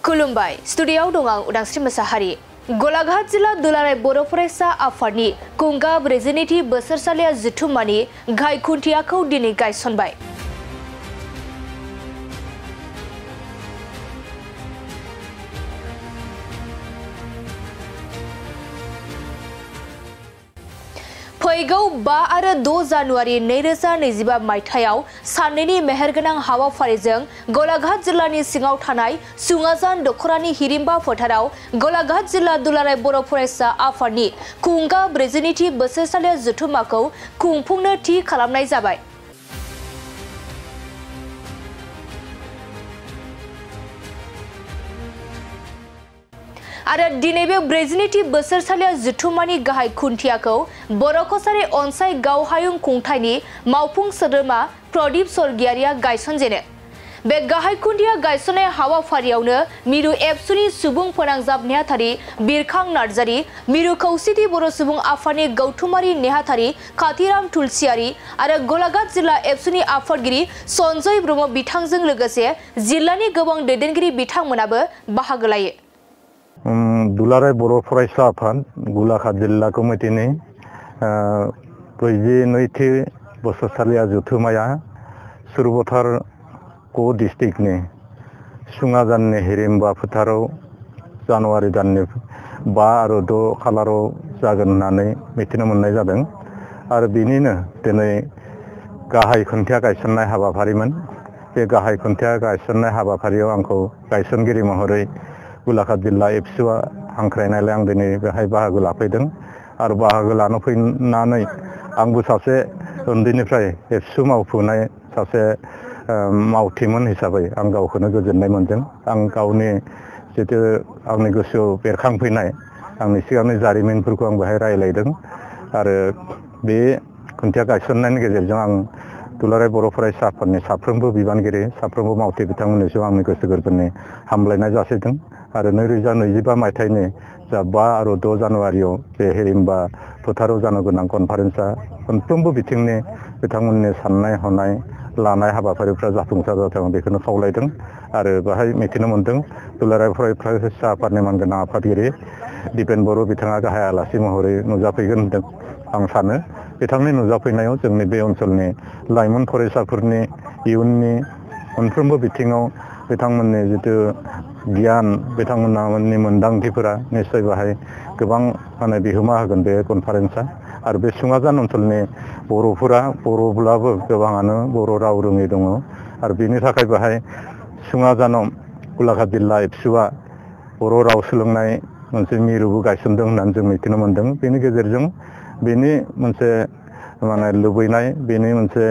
खुलुमबाय स्टुडियोआव दं आं उदांस्रि मोसाहारि। गलाघाट जिल्ला दुलाराय बर' फरायसा आफादनि कुंगा 42थि बोसोरसालिया जथुम्मानि गाहाय खुन्थियाखौ दिनै गायसनबाय। फैगौ 5 आरो 6 जानुवारि 2025 मायथाइयाव साननैनि मेहेरगोनां हाबाफारिजों गलाघाट जिल्लानि सिङाव थानाय सुङाजान दखरानि हिरिम्बा फोथाराव गलाघाट जिल्ला दुलाराय बर' फरायसा आफादनि कुंगा 42थि बोसोरसालिया जथुम्माखौ खुंफुंनो थि खालामनाय जाबाय। आरो दिनै बे 42थि बोसोरसालिया जथुम्मानि गाहाय खुन्थियाखौ बर' कछारी अनसाय गावहायुं खुंथायनि मावफुं सोद्रोमा प्रदीप स्वर्गियारिया गायसनजेनो। बे गाहाय खुन्थिया गायसननाय हाबाफारियावनो मिरु एबसुनि सुबुं फोनांजाब नेहाथारि बिरखां नार्जारि, मिरु खौसेथि बर' सुबुं आफादनि गौथुमारि नेहाथारि कातिराम तुलसियारि आरो गलाघाट जिल्ला एबसुनि आफादगिरि सन्जय ब्रह्म बिथांजों लोगोसे जिल्लानि गोबां दैदेनगिरि बिथांमोनाबो बाहागो लायो। दुलाराय बर' फरायसा आफाद गलाघाट जिल्ला कमिटिनि 42थि बोसोरसालिया जथुम्माया सुरबथार क डिस्ट्रिक्टनि सुङाजाननि हिरिम्बा फोथाराव जानुवारि दाननि 5 आरो 6 खालाराव जागोन होननानै मिथिनो मोननाय जादों। आरो बिनिनो दिनै गाहाय खुन्थिया गायसननाय हाबाफारिमोन। बे गाहाय खुन्थिया गायसननाय हाबाफारियाव आंखौ गायसनगिरि महरै गलाघाट जिल्ला एबसुआ हांख्रायनायलाय आं दिनै बेहाय बाहागो लाफैदों। आरो बाहागो लानो फैनानै आंबो सासे उन्दैनिफ्राय एबसु मावफुनाय सासे मावथिमोन हिसाबै आं गावखौनो गोजोननाय मोनदों। आं गावनि जितु आंनि गोसोआव बेरखांफैनाय आंनि सिगांनि जारिमिनफोरखौ आं बेहाय रायलायदों। आरो बे खुन्थिया गायसननायनि गेजेरजों आं दुलाराय बर' फरायसा आफादनि साफ्रोमबो बिबानगिरि साफ्रोमबो मावथि बिथांमोननिसिम आंनि गोसो गोरबोनि हामलायनाय जासिदों। आरो 2025 मायथाइनि जा 5 आरो 6 जानुवारियाव बे हिरिम्बा फोथाराव जानो गोनां कनफारेन्सआ मोनफ्रोमबो बिथिंनि बिथांमोननि साननाय हनाय लानाय हाबाफारिफ्रा जाफुंसार जाथों आं बेखौनो खावलायदों। आरो बेहाय मिथिनो मोनदों दुलाराय फरायसा आफादनि मानगोनां आफादगिरि दिपेन बर' बिथाङा गाहाय आलासि महरै नुजाफैगोन होनदों आं सानो। बिथांनि नुजाफैनायाव जोंनि बे ओनसोलनि लाइमोन फरायसाफोरनि इयुननि मोनफ्रोमबो बिथिङाव बिथांमोननि जितु गियान बिथांमोननि मोनदांथिफोरा निश्चय बाहाय गोबां बिहोमा होगोन बे कनफारेन्सआ। आरो बे सुङाजान ओनसोलनि बर'फोरा बर'ब्लाबो गोबाङानो बर' राव रोङै दङ। आरो बेनि थाखाय बेहाय सुङाजानाव गलाघाट जिल्ला एबसुआ बर' राव सोलोंनाय मोनसे मिरुबो गायसनदों होननानै जों मिथिनो मोनदों। बेनि गेजेरजों बेनि मोनसे लुबैनाय बेनि मोनसे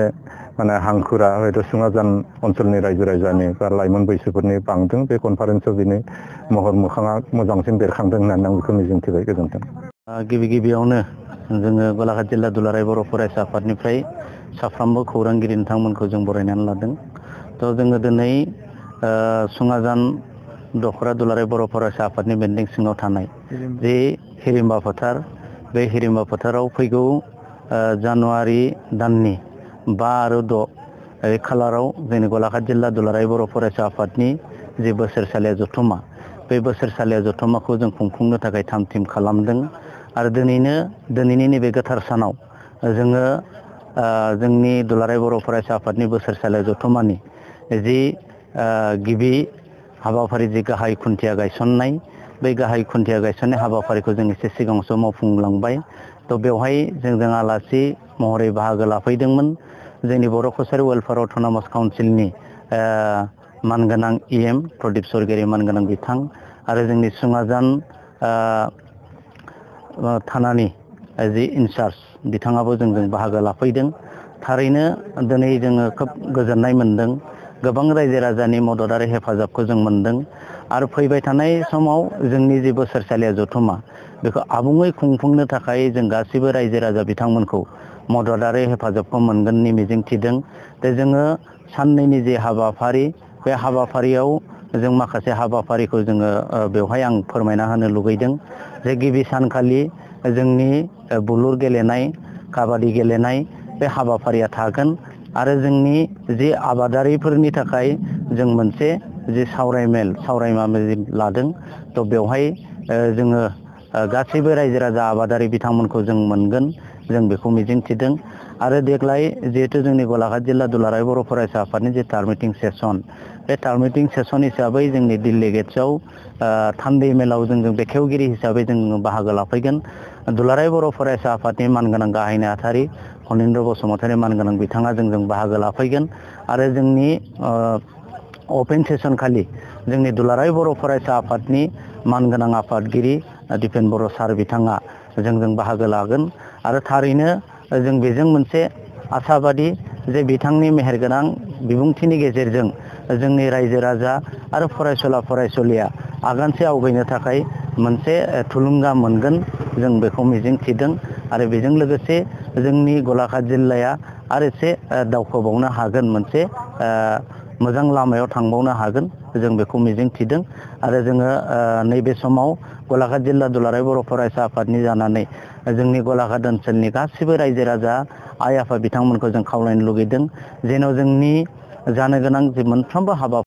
हांखुरा हयथ' सुङाजान ओनसोलनि रायजो राजानि बा लाइमोन बैसोफोरनि बांदों। बे कनफारेन्सआव बिनि महर मोखाङा मोजांसिन बेरखांदों होननानै आं बेखौ मिजिंथिबाय। गोजोन्थों। गिबियावनो जोङो गलाघाट जिल्ला दुलाराय बर' फरायसा आफादनिफ्राय साफ्रोमबो खौरांगिरि नोंथांमोनखौ जों बरायनानै लादों। थ' जोङो दिनै सुङाजान दखरा दुलाराय बर' फरायसा आफादनि बेन्दों सिङाव थानाय जे हिरिम्बा फोथार, बे हिरिम्बा फोथाराव फैगौ जानुवारि दाननि 5 आरो 6 खालाराव जोंनि गलाघाट जिल्ला दुलाराय बर' फरायसा आफादनि जे बोसोरसालिया जथुम्मा, बे बोसोरसालिया जथुम्माखौ जों खुंफुंनो थाखाय थाम थिम खालामदों। आरो दिनैनि नैबे गोथार सानाव जोङो जोंनि दुलाराय बर' फरायसा आफादनि बोसोरसालिया जथुम्मानि जि गिबि हाबाफारि जि गाहाय खुन्थिया गायसननाय, बै गाहाय खुन्थिया गायसननाय हाबाफारिखौ जों एसे सिगाङावसो मावफुंलांबाय। थ' बेवहाय जों आलासि महरै बाहागो लाफैदोंमोन जोंनि बर' कछारी वेलफेयार अट'नमास काउन्सिलनि मानगोनां EM प्रदीप स्वर्गियारि मानगोनां बिथां आरो जोंनि सुङाजान थानानि जि इनचार्ज बिथाङाबो जोंजों बाहागो लाफैदों। थारैनो दिनै जोङो खोब गोजोननाय मोनदों। गोबां रायजो राजानि मदद आरो हेफाजाबखौ जों मोनदों। आरो फैबाय थानाय समाव जोंनि जि बोसोरसालिया जथुम्मा बेखौ आबुङै खुंफुंनो थाखाय जों गासैबो रायजो राजा बिथांमोनखौ मदद आरो हेफाजाबखौ मोनगोननि मिजिंथिदों। दा जोङो साननैनि जे हाबाफारि, बे हाबाफारियाव जों माखासे हाबाफारिखौ जोङो बेवहाय आं फोरमायना होनो लुगैदों। जे गिबि सानखालि जोंनि बुलुर गेलेनाय, काबादि गेलेनाय बे हाबाफारिया थागोन। आरो जोंनि जे आबादारिफोरनि थाखाय जों मोनसे जे सावरायमा लादों तो बेवहाय जोङो गासैबो रायजो राजा आबादारि बिथांमोनखौ जों मोनगोन जों बेखौ मिजिंथिदों आरो देग्लाय जिहेतु जोंनि गलाघाट जिल्ला दुलाराय बर' फरायसा आफादनि जे टार्मिटिं सेसन बे टार्मिटिं सेसन हिसाबै जोंनि दिल्ली गेट्सआव थान्दै मेलाव जों बेखेवगिरि हिसाबै जों बाहागो लाफैगोन दुलाराय बर' फरायसा आफादनि मानगोनां गाहाय नेहाथारि फनिन्द्र बसुमतारी मानगोनां बिथाङा जों बाहागो लाफैगोन आरो जोंनि अपेन सेसन खालि जोंनि दुलाराय बर' फरायसा आफादनि मानगोनां आफादगिरि दिपेन बर' सार बिथाङा जों बाहागो लागोन आरो थारैनो जों बेजों मोनसे आसाबादि जे बिथांनि मेहेरगोनां बिबुंथिनि गेजेरजों जोंनि रायजो राजा आरो फरायसुला फरायसुलिया आगानसे आवगायनो थाखाय मोनसे थुलुंगा मोनगोन जों बेखौ मिजिंथिदों आरो बेजों लोगोसे जोंनि गलाघाट जिल्लाया आरो एसे दावखोबावनो हागोन मोनसे मोजां लामायाव थांबावनो हागोन जों बेखौ मिजिंथिदों आरो जोङो नैबे समाव गलाघाट जिल्ला दुलाराय बर' फरायसा आफादनि जानानै जोंनि गलाघाट ओनसोलनि गासिबो रायजो राजा आइ आफा बिथांमोनखौ जों खावलायनो लुगैदों जेन' जोंनि जानो गोनां जे मोनफ्रोमबो हाबा